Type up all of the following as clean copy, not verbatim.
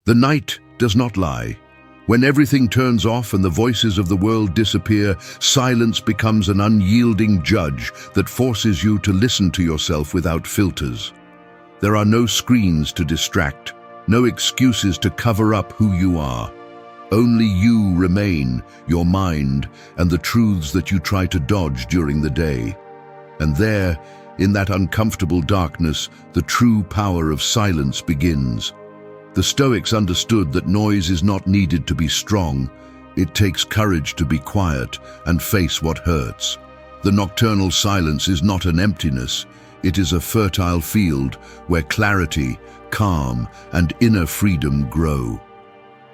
The night does not lie. When everything turns off and the voices of the world disappear, silence becomes an unyielding judge that forces you to listen to yourself without filters. There are no screens to distract, no excuses to cover up who you are. Only you remain, your mind, and the truths that you try to dodge during the day. And there, in that uncomfortable darkness, the true power of silence begins. The Stoics understood that noise is not needed to be strong. It takes courage to be quiet and face what hurts. The nocturnal silence is not an emptiness. It is a fertile field where clarity, calm, and inner freedom grow.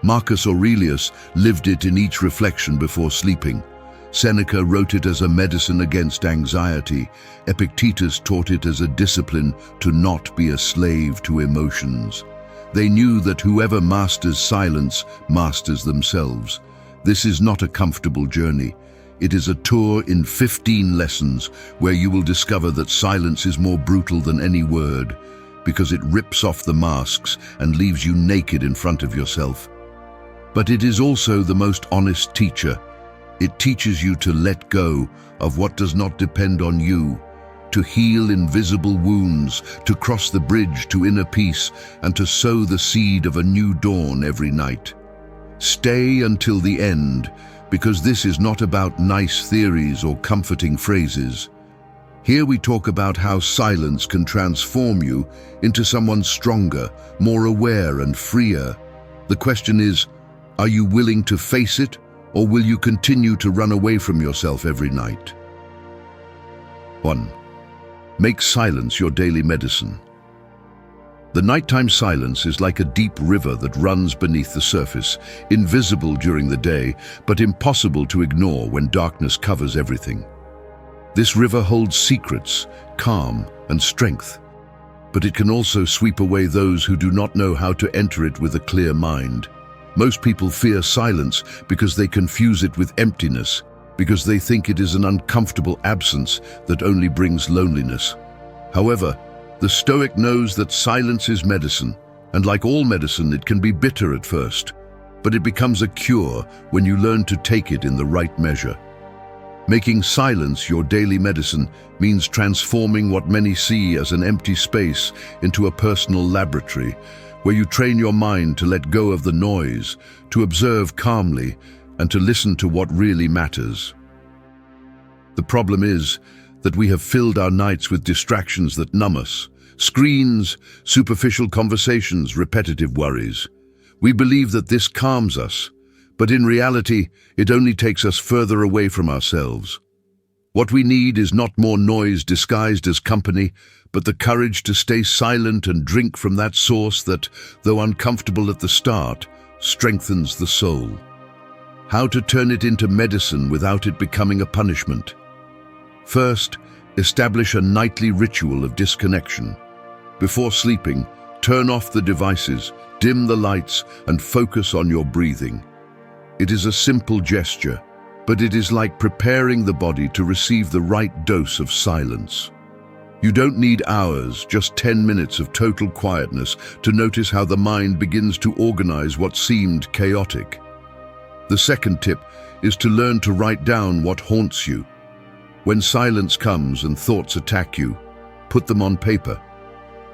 Marcus Aurelius lived it in each reflection before sleeping. Seneca wrote it as a medicine against anxiety. Epictetus taught it as a discipline to not be a slave to emotions. They knew that whoever masters silence masters themselves. This is not a comfortable journey. It is a tour in 15 lessons where you will discover that silence is more brutal than any word, because it rips off the masks and leaves you naked in front of yourself. But it is also the most honest teacher. It teaches you to let go of what does not depend on you, to heal invisible wounds, to cross the bridge to inner peace, and to sow the seed of a new dawn every night. Stay until the end, because this is not about nice theories or comforting phrases. Here we talk about how silence can transform you into someone stronger, more aware and freer. The question is, are you willing to face it, or will you continue to run away from yourself every night? 1. Make silence your daily medicine. The nighttime silence is like a deep river that runs beneath the surface, invisible during the day, but impossible to ignore when darkness covers everything. This river holds secrets, calm, and strength, but it can also sweep away those who do not know how to enter it with a clear mind. Most people fear silence because they confuse it with emptiness, because they think it is an uncomfortable absence that only brings loneliness. However, the Stoic knows that silence is medicine, and like all medicine, it can be bitter at first, but it becomes a cure when you learn to take it in the right measure. Making silence your daily medicine means transforming what many see as an empty space into a personal laboratory, where you train your mind to let go of the noise, to observe calmly, and to listen to what really matters. The problem is that we have filled our nights with distractions that numb us. Screens, superficial conversations, repetitive worries. We believe that this calms us, but in reality, it only takes us further away from ourselves. What we need is not more noise disguised as company, but the courage to stay silent and drink from that source that, though uncomfortable at the start, strengthens the soul. How to turn it into medicine without it becoming a punishment. First, establish a nightly ritual of disconnection. Before sleeping, turn off the devices, dim the lights, and focus on your breathing. It is a simple gesture, but it is like preparing the body to receive the right dose of silence. You don't need hours, just 10 minutes of total quietness to notice how the mind begins to organize what seemed chaotic. The second tip is to learn to write down what haunts you. When silence comes and thoughts attack you, put them on paper.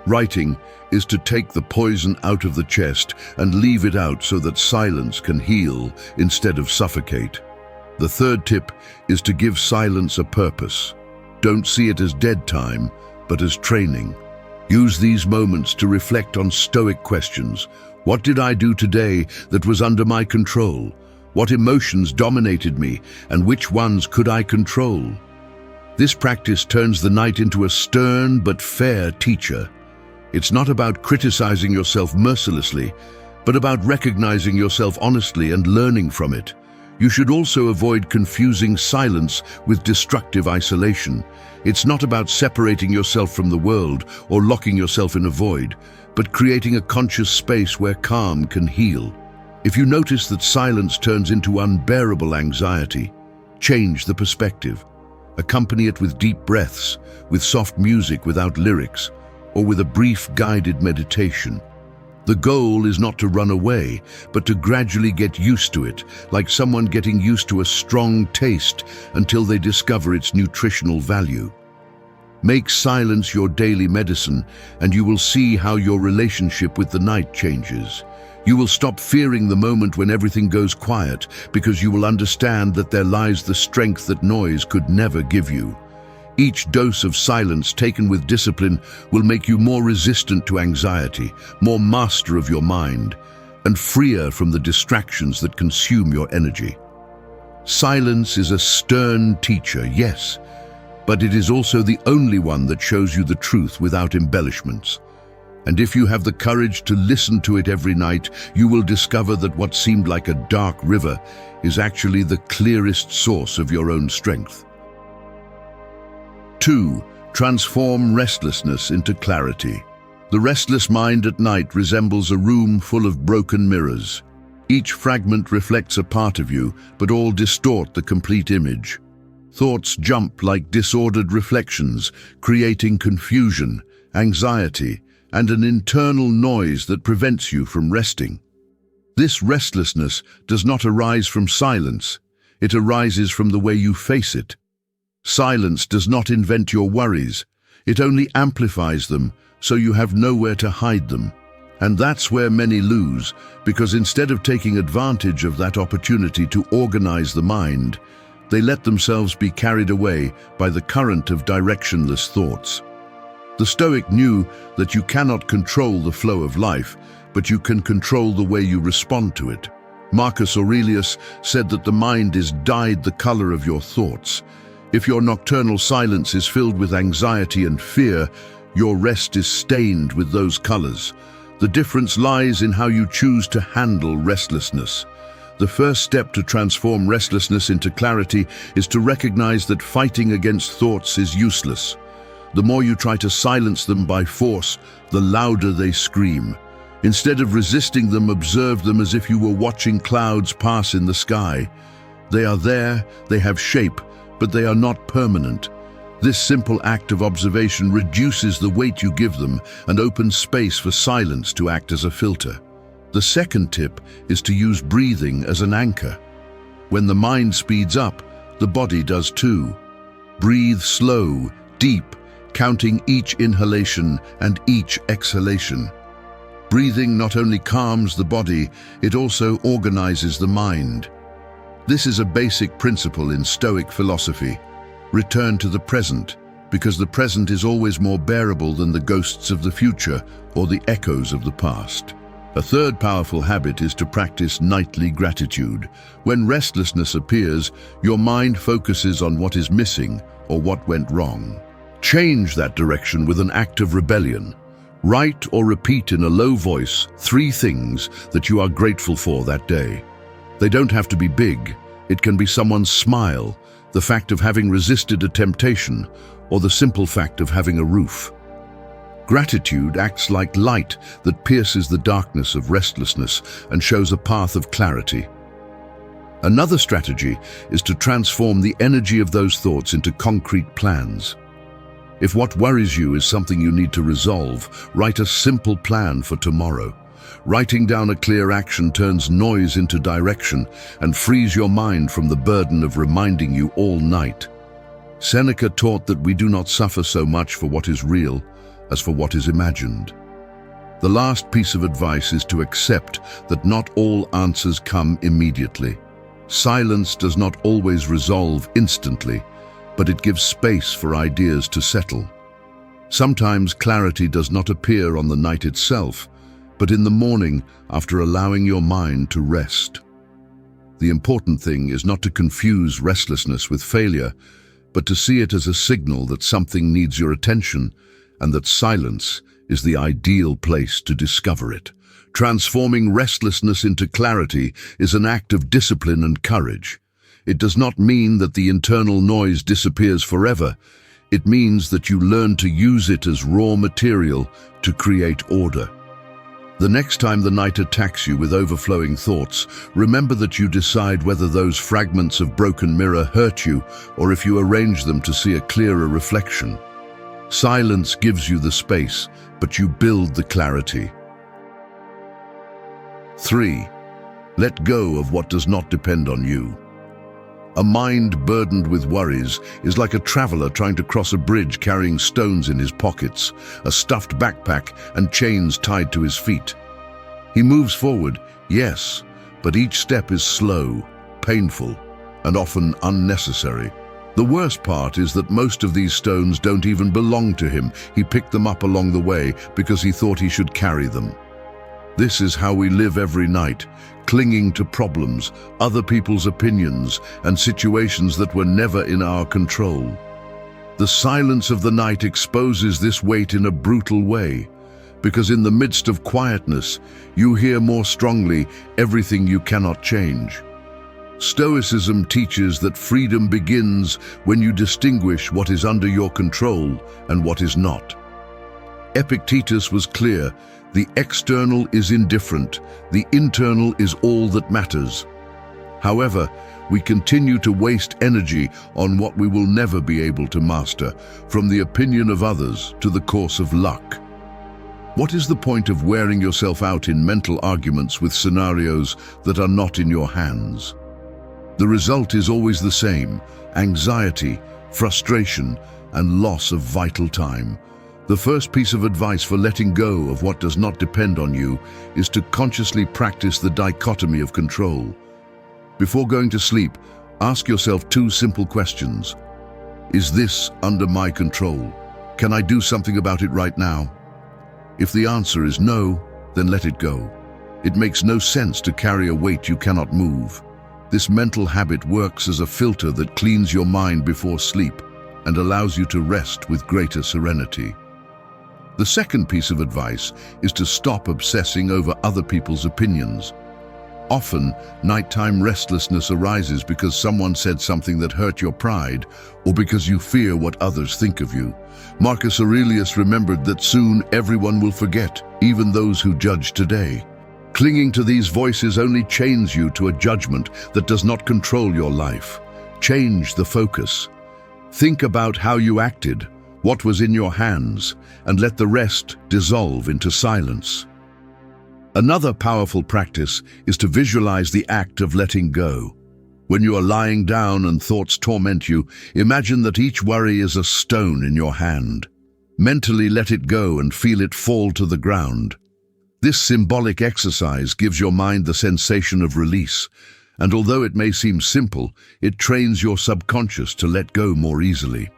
Writing is to take the poison out of the chest and leave it out so that silence can heal instead of suffocate. The third tip is to give silence a purpose. Don't see it as dead time, but as training. Use these moments to reflect on Stoic questions. What did I do today that was under my control? What emotions dominated me, and which ones could I control? This practice turns the night into a stern but fair teacher. It's not about criticizing yourself mercilessly, but about recognizing yourself honestly and learning from it. You should also avoid confusing silence with destructive isolation. It's not about separating yourself from the world or locking yourself in a void, but creating a conscious space where calm can heal. If you notice that silence turns into unbearable anxiety, change the perspective. Accompany it with deep breaths, with soft music without lyrics, or with a brief guided meditation. The goal is not to run away, but to gradually get used to it, like someone getting used to a strong taste until they discover its nutritional value. Make silence your daily medicine, and you will see how your relationship with the night changes. You will stop fearing the moment when everything goes quiet, because you will understand that there lies the strength that noise could never give you. Each dose of silence taken with discipline will make you more resistant to anxiety, more master of your mind, and freer from the distractions that consume your energy. Silence is a stern teacher, yes, but it is also the only one that shows you the truth without embellishments. And if you have the courage to listen to it every night, you will discover that what seemed like a dark river is actually the clearest source of your own strength. 2. Transform restlessness into clarity. The restless mind at night resembles a room full of broken mirrors. Each fragment reflects a part of you, but all distort the complete image. Thoughts jump like disordered reflections, creating confusion, anxiety, and an internal noise that prevents you from resting. This restlessness does not arise from silence. It arises from the way you face it. Silence does not invent your worries. It only amplifies them, so you have nowhere to hide them. And that's where many lose, because instead of taking advantage of that opportunity to organize the mind, they let themselves be carried away by the current of directionless thoughts. The Stoic knew that you cannot control the flow of life, but you can control the way you respond to it. Marcus Aurelius said that the mind is dyed the color of your thoughts. If your nocturnal silence is filled with anxiety and fear, your rest is stained with those colors. The difference lies in how you choose to handle restlessness. The first step to transform restlessness into clarity is to recognize that fighting against thoughts is useless. The more you try to silence them by force, the louder they scream. Instead of resisting them, observe them as if you were watching clouds pass in the sky. They are there, they have shape, but they are not permanent. This simple act of observation reduces the weight you give them and opens space for silence to act as a filter. The second tip is to use breathing as an anchor. When the mind speeds up, the body does too. Breathe slow, deep, counting each inhalation and each exhalation. Breathing not only calms the body, it also organizes the mind. This is a basic principle in Stoic philosophy. Return to the present, because the present is always more bearable than the ghosts of the future or the echoes of the past. A third powerful habit is to practice nightly gratitude. When restlessness appears, your mind focuses on what is missing or what went wrong. Change that direction with an act of rebellion. Write or repeat in a low voice 3 things that you are grateful for that day. They don't have to be big. It can be someone's smile, the fact of having resisted a temptation, or the simple fact of having a roof. Gratitude acts like light that pierces the darkness of restlessness and shows a path of clarity. Another strategy is to transform the energy of those thoughts into concrete plans. If what worries you is something you need to resolve, write a simple plan for tomorrow. Writing down a clear action turns noise into direction and frees your mind from the burden of reminding you all night. Seneca taught that we do not suffer so much for what is real as for what is imagined. The last piece of advice is to accept that not all answers come immediately. Silence does not always resolve instantly, but it gives space for ideas to settle. Sometimes clarity does not appear on the night itself, but in the morning after allowing your mind to rest. The important thing is not to confuse restlessness with failure, but to see it as a signal that something needs your attention and that silence is the ideal place to discover it. Transforming restlessness into clarity is an act of discipline and courage. It does not mean that the internal noise disappears forever. It means that you learn to use it as raw material to create order. The next time the night attacks you with overflowing thoughts, remember that you decide whether those fragments of broken mirror hurt you or if you arrange them to see a clearer reflection. Silence gives you the space, but you build the clarity. 3. Let go of what does not depend on you. A mind burdened with worries is like a traveler trying to cross a bridge carrying stones in his pockets, a stuffed backpack, and chains tied to his feet. He moves forward, yes, but each step is slow, painful, and often unnecessary. The worst part is that most of these stones don't even belong to him. He picked them up along the way because he thought he should carry them. This is how we live every night, clinging to problems, other people's opinions, and situations that were never in our control. The silence of the night exposes this weight in a brutal way, because in the midst of quietness, you hear more strongly everything you cannot change. Stoicism teaches that freedom begins when you distinguish what is under your control and what is not. Epictetus was clear: the external is indifferent, the internal is all that matters. However, we continue to waste energy on what we will never be able to master, from the opinion of others to the course of luck. What is the point of wearing yourself out in mental arguments with scenarios that are not in your hands? The result is always the same: anxiety, frustration, and loss of vital time. The first piece of advice for letting go of what does not depend on you is to consciously practice the dichotomy of control. Before going to sleep, ask yourself 2 simple questions. Is this under my control? Can I do something about it right now? If the answer is no, then let it go. It makes no sense to carry a weight you cannot move. This mental habit works as a filter that cleans your mind before sleep and allows you to rest with greater serenity. The second piece of advice is to stop obsessing over other people's opinions. Often, nighttime restlessness arises because someone said something that hurt your pride, or because you fear what others think of you. Marcus Aurelius remembered that soon everyone will forget, even those who judge today. Clinging to these voices only chains you to a judgment that does not control your life. Change the focus. Think about how you acted, what was in your hands, and let the rest dissolve into silence. Another powerful practice is to visualize the act of letting go. When you are lying down and thoughts torment you, imagine that each worry is a stone in your hand. Mentally let it go and feel it fall to the ground. This symbolic exercise gives your mind the sensation of release, and although it may seem simple, it trains your subconscious to let go more easily.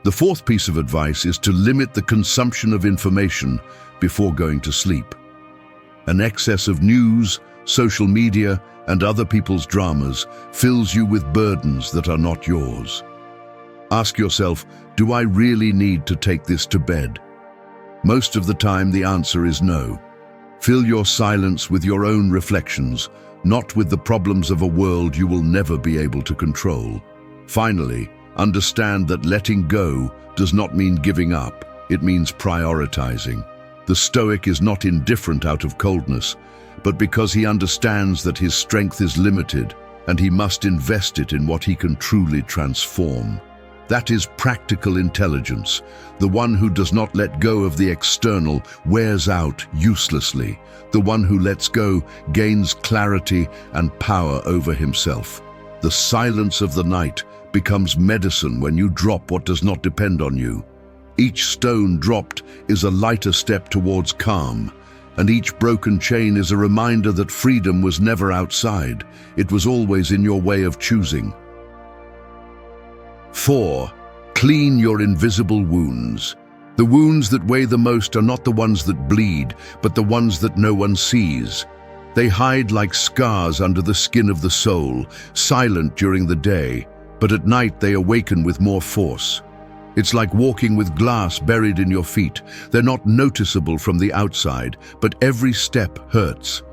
The fourth piece of advice is to limit the consumption of information before going to sleep. An excess of news, social media, and other people's dramas fills you with burdens that are not yours. Ask yourself, do I really need to take this to bed? Most of the time, the answer is no. Fill your silence with your own reflections, not with the problems of a world you will never be able to control. Finally, understand that letting go does not mean giving up. It means prioritizing. The Stoic is not indifferent out of coldness, but because he understands that his strength is limited and he must invest it in what he can truly transform. That is practical intelligence. The one who does not let go of the external wears out uselessly. The one who lets go gains clarity and power over himself. The silence of the night becomes medicine when you drop what does not depend on you. Each stone dropped is a lighter step towards calm, and each broken chain is a reminder that freedom was never outside. It was always in your way of choosing. 4. Clean your invisible wounds. The wounds that weigh the most are not the ones that bleed, but the ones that no one sees. They hide like scars under the skin of the soul, silent during the day, but at night they awaken with more force. It's like walking with glass buried in your feet. They're not noticeable from the outside, but every step hurts.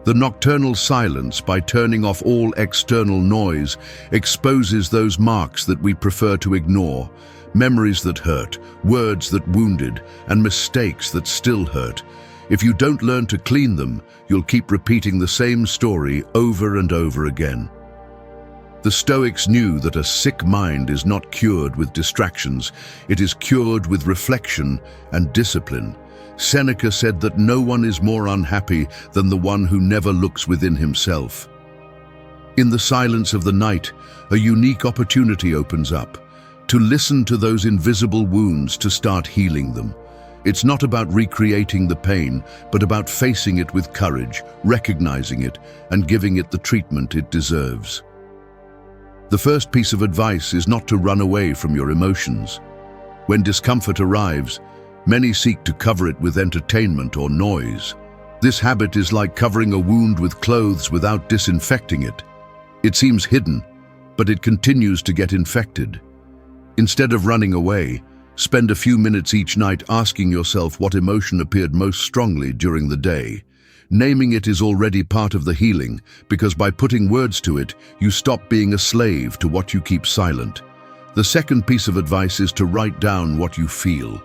The nocturnal silence, by turning off all external noise, exposes those marks that we prefer to ignore. Memories that hurt, words that wounded, and mistakes that still hurt. If you don't learn to clean them, you'll keep repeating the same story over and over again. The Stoics knew that a sick mind is not cured with distractions, it is cured with reflection and discipline. Seneca said that no one is more unhappy than the one who never looks within himself. In the silence of the night, a unique opportunity opens up to listen to those invisible wounds, to start healing them. It's not about recreating the pain, but about facing it with courage, recognizing it, and giving it the treatment it deserves. The first piece of advice is not to run away from your emotions. When discomfort arrives, many seek to cover it with entertainment or noise. This habit is like covering a wound with clothes without disinfecting it. It seems hidden, but it continues to get infected. Instead of running away, spend a few minutes each night asking yourself what emotion appeared most strongly during the day. Naming it is already part of the healing, because by putting words to it, you stop being a slave to what you keep silent. The second piece of advice is to write down what you feel.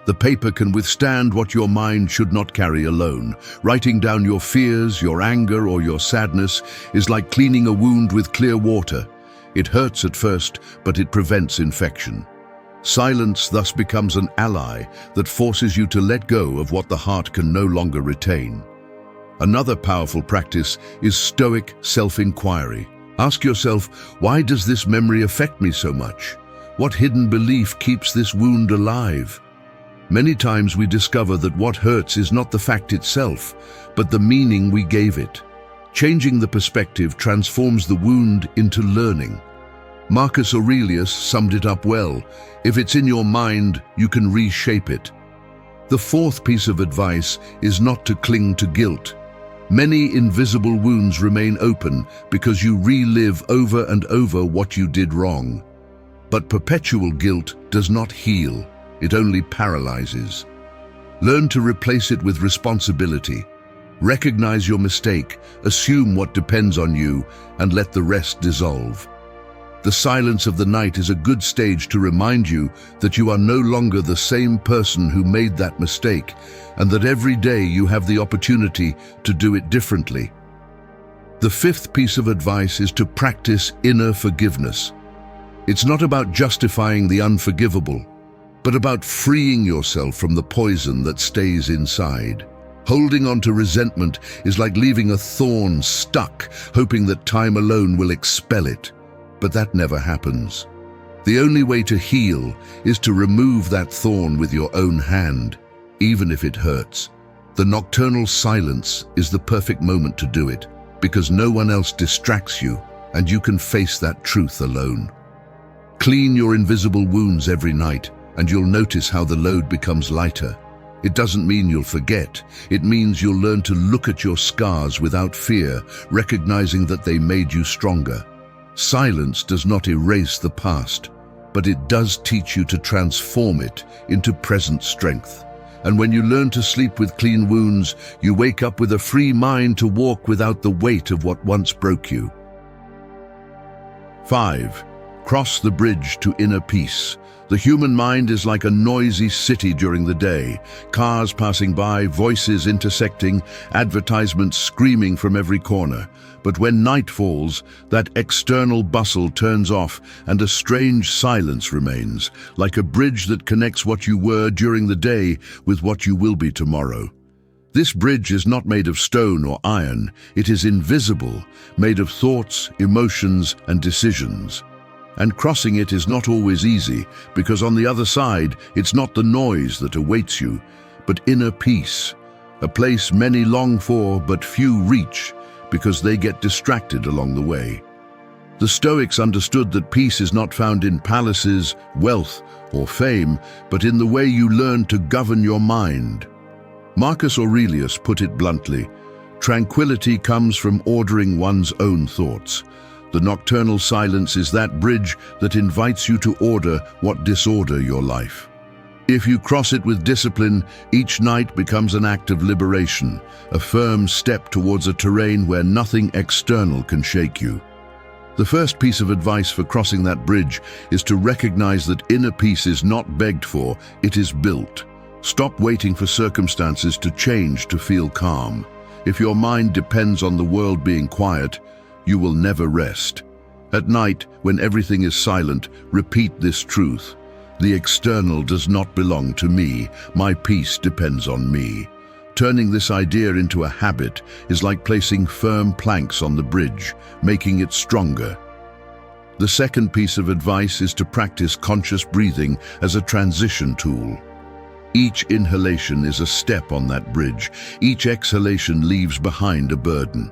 The paper can withstand what your mind should not carry alone. Writing down your fears, your anger, or your sadness is like cleaning a wound with clear water. It hurts at first, but it prevents infection. Silence thus becomes an ally that forces you to let go of what the heart can no longer retain. Another powerful practice is Stoic self-inquiry. Ask yourself, why does this memory affect me so much? What hidden belief keeps this wound alive? Many times we discover that what hurts is not the fact itself, but the meaning we gave it. Changing the perspective transforms the wound into learning. Marcus Aurelius summed it up well: if it's in your mind, you can reshape it. The fourth piece of advice is not to cling to guilt. Many invisible wounds remain open because you relive over and over what you did wrong. But perpetual guilt does not heal. It only paralyzes. Learn to replace it with responsibility. Recognize your mistake, assume what depends on you, and let the rest dissolve. The silence of the night is a good stage to remind you that you are no longer the same person who made that mistake, and that every day you have the opportunity to do it differently. The fifth piece of advice is to practice inner forgiveness. It's not about justifying the unforgivable, but about freeing yourself from the poison that stays inside. Holding on to resentment is like leaving a thorn stuck, hoping that time alone will expel it. But that never happens. The only way to heal is to remove that thorn with your own hand, even if it hurts. The nocturnal silence is the perfect moment to do it, because no one else distracts you, and you can face that truth alone. Clean your invisible wounds every night, and you'll notice how the load becomes lighter. It doesn't mean you'll forget. It means you'll learn to look at your scars without fear, recognizing that they made you stronger. Silence does not erase the past, but it does teach you to transform it into present strength. And when you learn to sleep with clean wounds, you wake up with a free mind to walk without the weight of what once broke you. 5. Cross the bridge to inner peace. The human mind is like a noisy city during the day. Cars passing by, voices intersecting, advertisements screaming from every corner. But when night falls, that external bustle turns off and a strange silence remains, like a bridge that connects what you were during the day with what you will be tomorrow. This bridge is not made of stone or iron. It is invisible, made of thoughts, emotions, and decisions. And crossing it is not always easy, because on the other side, it's not the noise that awaits you, but inner peace, a place many long for but few reach, because they get distracted along the way. The Stoics understood that peace is not found in palaces, wealth, or fame, but in the way you learn to govern your mind. Marcus Aurelius put it bluntly: tranquility comes from ordering one's own thoughts. The nocturnal silence is that bridge that invites you to order what disorder your life. If you cross it with discipline, each night becomes an act of liberation, a firm step towards a terrain where nothing external can shake you. The first piece of advice for crossing that bridge is to recognize that inner peace is not begged for, it is built. Stop waiting for circumstances to change to feel calm. If your mind depends on the world being quiet, you will never rest. At night, when everything is silent, repeat this truth: The external does not belong to me. My peace depends on me. Turning this idea into a habit is like placing firm planks on the bridge, making it stronger. The second piece of advice is to practice conscious breathing as a transition tool. Each inhalation is a step on that bridge. Each exhalation leaves behind a burden.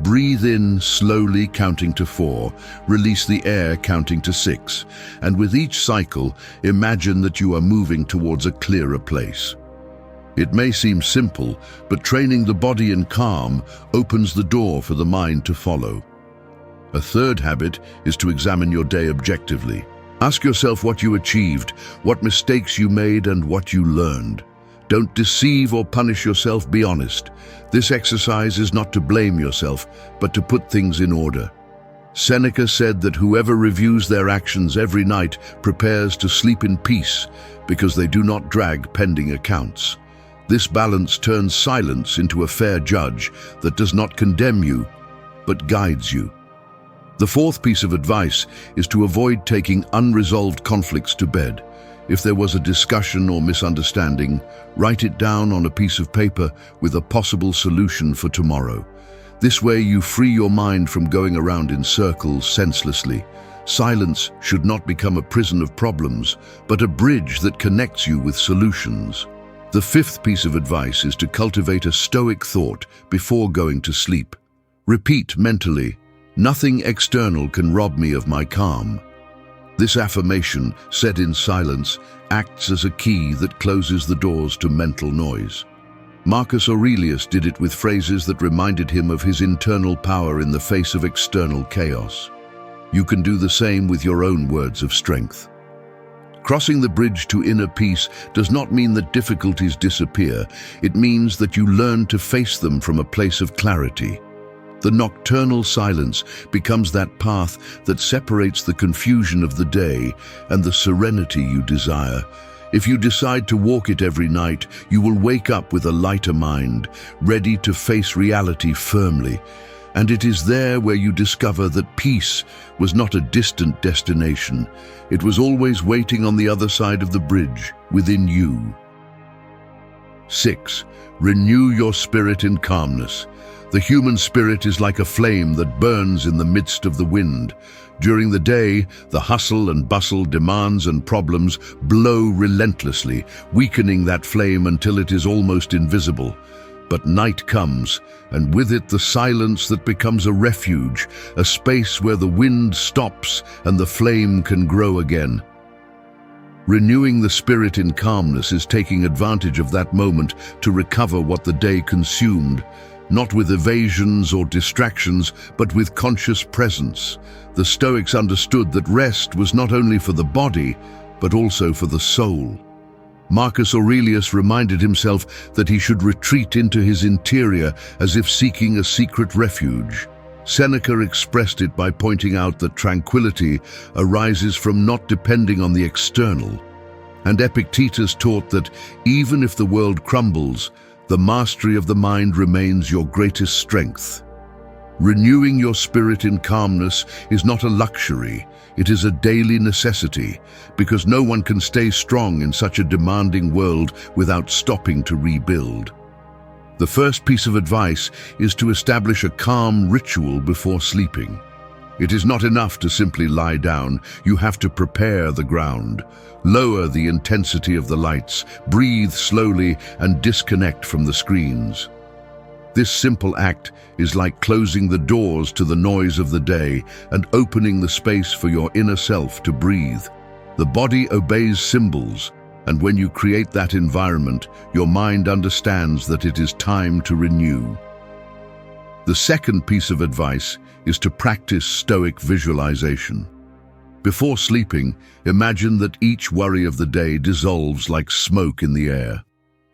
Breathe in slowly, counting to 4, release the air, counting to 6, and with each cycle, imagine that you are moving towards a clearer place. It may seem simple, but training the body in calm opens the door for the mind to follow. A third habit is to examine your day objectively. Ask yourself what you achieved, what mistakes you made, and what you learned. Don't deceive or punish yourself, be honest. This exercise is not to blame yourself, but to put things in order. Seneca said that whoever reviews their actions every night prepares to sleep in peace, because they do not drag pending accounts. This balance turns silence into a fair judge that does not condemn you, but guides you. The fourth piece of advice is to avoid taking unresolved conflicts to bed. If there was a discussion or misunderstanding, write it down on a piece of paper with a possible solution for tomorrow. This way you free your mind from going around in circles senselessly. Silence should not become a prison of problems, but a bridge that connects you with solutions. The fifth piece of advice is to cultivate a stoic thought before going to sleep. Repeat mentally, "Nothing external can rob me of my calm." This affirmation, said in silence, acts as a key that closes the doors to mental noise. Marcus Aurelius did it with phrases that reminded him of his internal power in the face of external chaos. You can do the same with your own words of strength. Crossing the bridge to inner peace does not mean that difficulties disappear. It means that you learn to face them from a place of clarity. The nocturnal silence becomes that path that separates the confusion of the day and the serenity you desire. If you decide to walk it every night, you will wake up with a lighter mind, ready to face reality firmly. And it is there where you discover that peace was not a distant destination. It was always waiting on the other side of the bridge, within you. 6. Renew your spirit in calmness. The human spirit is like a flame that burns in the midst of the wind. During the day, the hustle and bustle, demands and problems blow relentlessly, weakening that flame until it is almost invisible. But night comes, and with it the silence that becomes a refuge, a space where the wind stops and the flame can grow again. Renewing the spirit in calmness is taking advantage of that moment to recover what the day consumed, not with evasions or distractions, but with conscious presence. The Stoics understood that rest was not only for the body, but also for the soul. Marcus Aurelius reminded himself that he should retreat into his interior as if seeking a secret refuge. Seneca expressed it by pointing out that tranquility arises from not depending on the external. And Epictetus taught that even if the world crumbles, the mastery of the mind remains your greatest strength. Renewing your spirit in calmness is not a luxury, it is a daily necessity, because no one can stay strong in such a demanding world without stopping to rebuild. The first piece of advice is to establish a calm ritual before sleeping. It is not enough to simply lie down, you have to prepare the ground. Lower the intensity of the lights, breathe slowly, and disconnect from the screens. This simple act is like closing the doors to the noise of the day and opening the space for your inner self to breathe. The body obeys symbols, and when you create that environment, your mind understands that it is time to renew. The second piece of advice is to practice Stoic visualization. Before sleeping, imagine that each worry of the day dissolves like smoke in the air.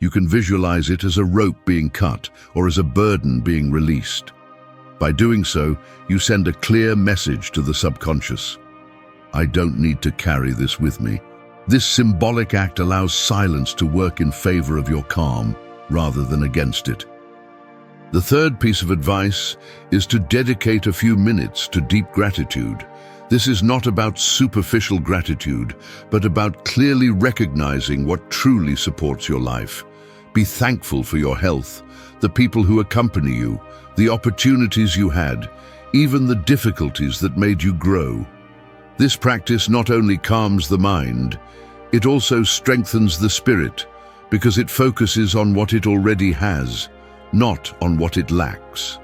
You can visualize it as a rope being cut or as a burden being released. By doing so, you send a clear message to the subconscious. I don't need to carry this with me. This symbolic act allows silence to work in favor of your calm rather than against it. The third piece of advice is to dedicate a few minutes to deep gratitude. This is not about superficial gratitude, but about clearly recognizing what truly supports your life. Be thankful for your health, the people who accompany you, the opportunities you had, even the difficulties that made you grow. This practice not only calms the mind, it also strengthens the spirit, because it focuses on what it already has, not on what it lacks.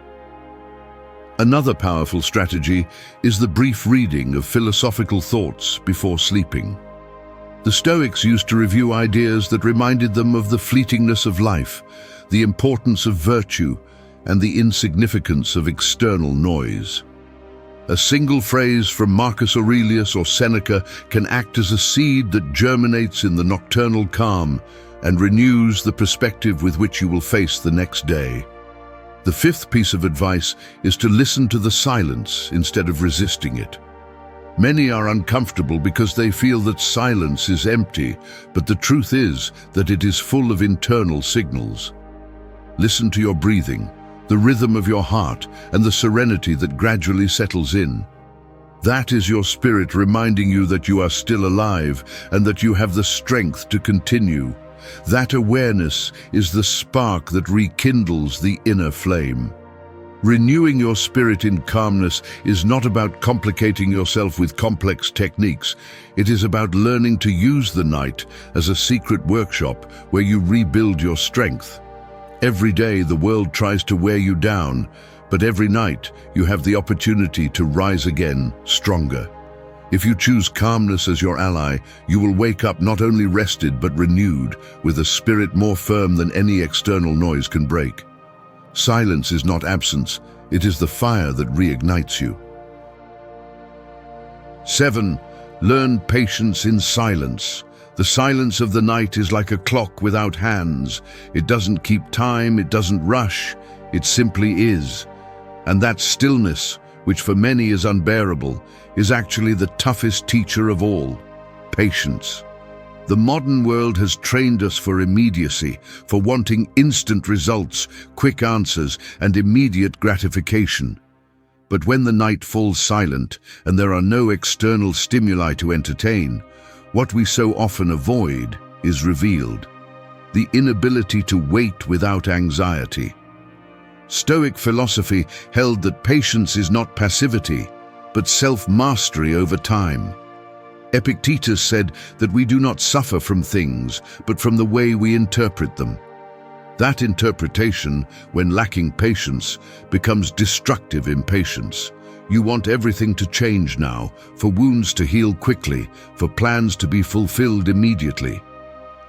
Another powerful strategy is the brief reading of philosophical thoughts before sleeping. The Stoics used to review ideas that reminded them of the fleetingness of life, the importance of virtue, and the insignificance of external noise. A single phrase from Marcus Aurelius or Seneca can act as a seed that germinates in the nocturnal calm and renews the perspective with which you will face the next day. The fifth piece of advice is to listen to the silence instead of resisting it. Many are uncomfortable because they feel that silence is empty, but the truth is that it is full of internal signals. Listen to your breathing, the rhythm of your heart, and the serenity that gradually settles in. That is your spirit reminding you that you are still alive and that you have the strength to continue. That awareness is the spark that rekindles the inner flame. Renewing your spirit in calmness is not about complicating yourself with complex techniques. It is about learning to use the night as a secret workshop where you rebuild your strength. Every day the world tries to wear you down, but every night you have the opportunity to rise again, stronger. If you choose calmness as your ally, you will wake up not only rested but renewed, with a spirit more firm than any external noise can break. Silence is not absence, it is the fire that reignites you. 7. Learn patience in silence. The silence of the night is like a clock without hands. It doesn't keep time, it doesn't rush, it simply is. And that stillness, which for many is unbearable, is actually the toughest teacher of all: patience. The modern world has trained us for immediacy, for wanting instant results, quick answers, and immediate gratification. But when the night falls silent and there are no external stimuli to entertain, what we so often avoid is revealed: the inability to wait without anxiety. Stoic philosophy held that patience is not passivity, but self-mastery over time. Epictetus said that we do not suffer from things, but from the way we interpret them. That interpretation, when lacking patience, becomes destructive impatience. You want everything to change now, for wounds to heal quickly, for plans to be fulfilled immediately.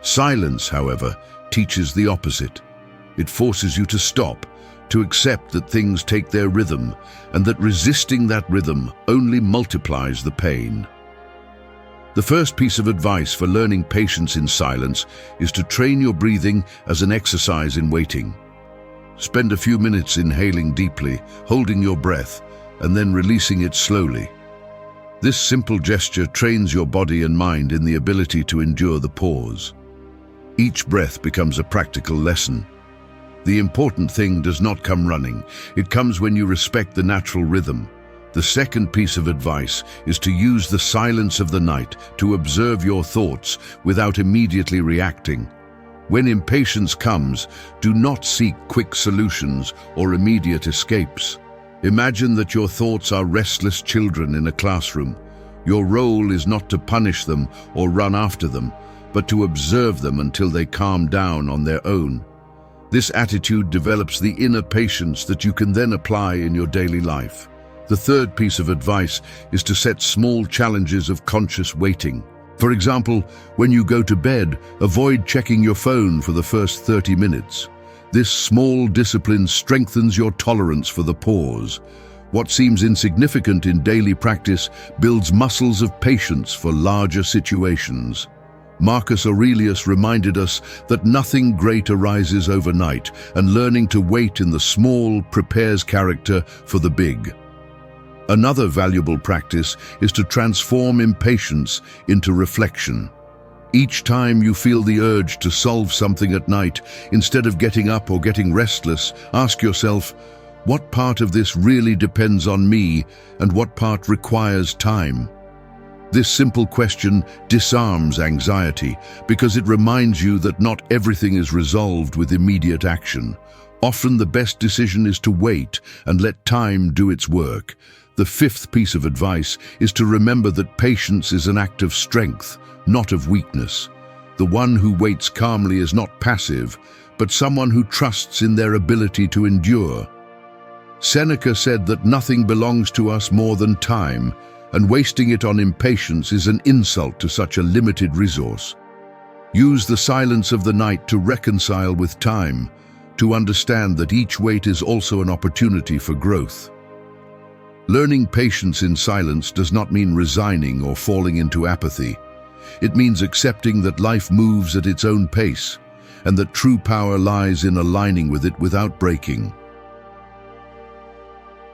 Silence, however, teaches the opposite. It forces you to stop, to accept that things take their rhythm, and that resisting that rhythm only multiplies the pain. The first piece of advice for learning patience in silence is to train your breathing as an exercise in waiting. Spend a few minutes inhaling deeply, holding your breath, and then releasing it slowly. This simple gesture trains your body and mind in the ability to endure the pause. Each breath becomes a practical lesson. The important thing does not come running. It comes when you respect the natural rhythm. The second piece of advice is to use the silence of the night to observe your thoughts without immediately reacting. When impatience comes, do not seek quick solutions or immediate escapes. Imagine that your thoughts are restless children in a classroom. Your role is not to punish them or run after them, but to observe them until they calm down on their own. This attitude develops the inner patience that you can then apply in your daily life. The third piece of advice is to set small challenges of conscious waiting. For example, when you go to bed, avoid checking your phone for the first 30 minutes. This small discipline strengthens your tolerance for the pause. What seems insignificant in daily practice builds muscles of patience for larger situations. Marcus Aurelius reminded us that nothing great arises overnight, and learning to wait in the small prepares character for the big. Another valuable practice is to transform impatience into reflection. Each time you feel the urge to solve something at night, instead of getting up or getting restless, ask yourself, What part of this really depends on me, and what part requires time? This simple question disarms anxiety because it reminds you that not everything is resolved with immediate action. Often the best decision is to wait and let time do its work. The fifth piece of advice is to remember that patience is an act of strength, not of weakness. The one who waits calmly is not passive, but someone who trusts in their ability to endure. Seneca said that nothing belongs to us more than time, and wasting it on impatience is an insult to such a limited resource. Use the silence of the night to reconcile with time, to understand that each wait is also an opportunity for growth. Learning patience in silence does not mean resigning or falling into apathy. It means accepting that life moves at its own pace, and that true power lies in aligning with it without breaking.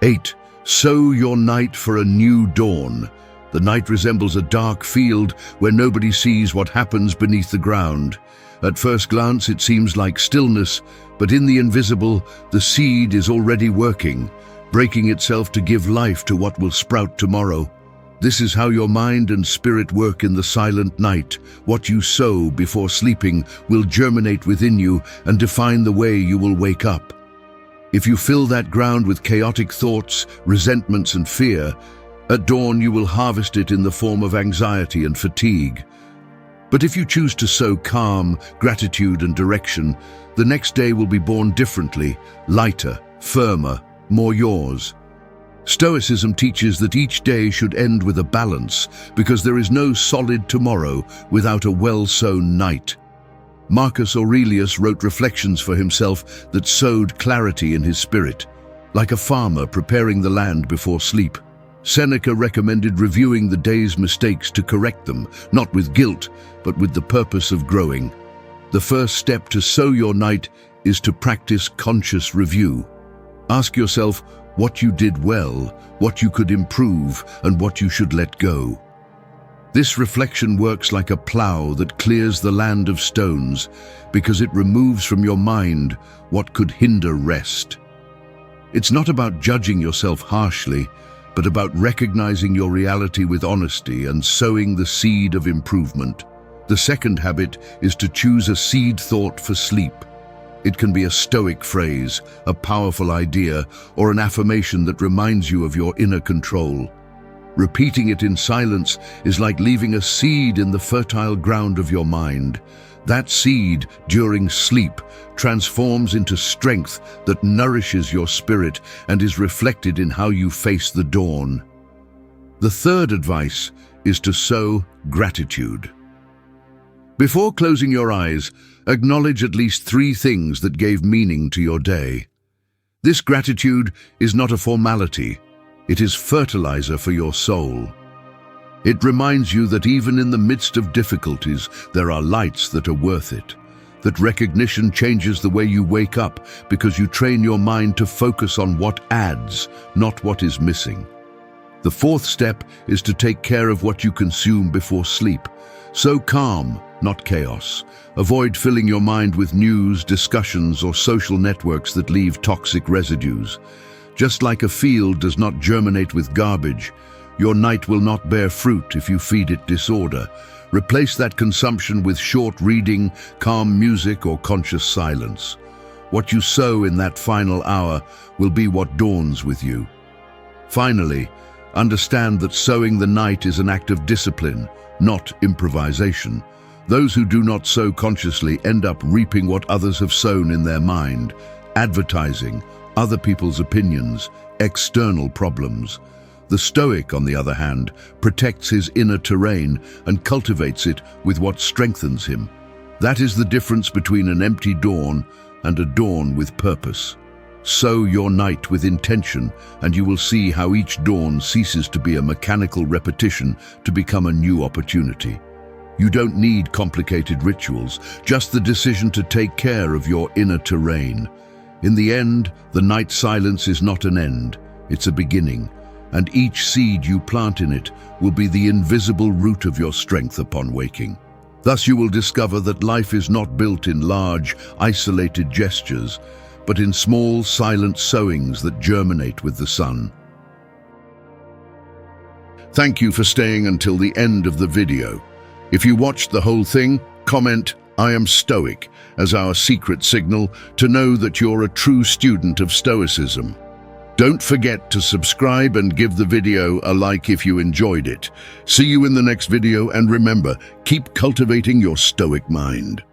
8. Sow your night for a new dawn. The night resembles a dark field where nobody sees what happens beneath the ground. At first glance, it seems like stillness, but in the invisible, the seed is already working, breaking itself to give life to what will sprout tomorrow. This is how your mind and spirit work in the silent night. What you sow before sleeping will germinate within you and define the way you will wake up. If you fill that ground with chaotic thoughts, resentments, and fear, at dawn you will harvest it in the form of anxiety and fatigue. But if you choose to sow calm, gratitude, and direction, the next day will be born differently, lighter, firmer, more yours. Stoicism teaches that each day should end with a balance, because there is no solid tomorrow without a well-sown night. Marcus Aurelius wrote reflections for himself that sowed clarity in his spirit, like a farmer preparing the land before sleep. Seneca recommended reviewing the day's mistakes to correct them, not with guilt, but with the purpose of growing. The first step to sow your night is to practice conscious review. Ask yourself what you did well, what you could improve, and what you should let go. This reflection works like a plow that clears the land of stones because it removes from your mind what could hinder rest. It's not about judging yourself harshly, but about recognizing your reality with honesty and sowing the seed of improvement. The second habit is to choose a seed thought for sleep. It can be a stoic phrase, a powerful idea, or an affirmation that reminds you of your inner control. Repeating it in silence is like leaving a seed in the fertile ground of your mind. That seed, during sleep, transforms into strength that nourishes your spirit and is reflected in how you face the dawn. The third advice is to sow gratitude. Before closing your eyes, acknowledge at least 3 things that gave meaning to your day. This gratitude is not a formality. It is fertilizer for your soul. It reminds you that even in the midst of difficulties, there are lights that are worth it. That recognition changes the way you wake up because you train your mind to focus on what adds, not what is missing. The fourth step is to take care of what you consume before sleep. Sow calm, not chaos. Avoid filling your mind with news, discussions, or social networks that leave toxic residues. Just like a field does not germinate with garbage, your night will not bear fruit if you feed it disorder. Replace that consumption with short reading, calm music, or conscious silence. What you sow in that final hour will be what dawns with you. Finally, understand that sowing the night is an act of discipline, not improvisation. Those who do not sow consciously end up reaping what others have sown in their mind: advertising, other people's opinions, external problems. The Stoic, on the other hand, protects his inner terrain and cultivates it with what strengthens him. That is the difference between an empty dawn and a dawn with purpose. Sow your night with intention, and you will see how each dawn ceases to be a mechanical repetition to become a new opportunity. You don't need complicated rituals, just the decision to take care of your inner terrain. In the end, the night silence is not an end, it's a beginning, and each seed you plant in it will be the invisible root of your strength upon waking. Thus you will discover that life is not built in large, isolated gestures, but in small, silent sowings that germinate with the sun. Thank you for staying until the end of the video. If you watched the whole thing, comment, "I am Stoic," as our secret signal to know that you're a true student of Stoicism. Don't forget to subscribe and give the video a like if you enjoyed it. See you in the next video, and remember, keep cultivating your Stoic mind.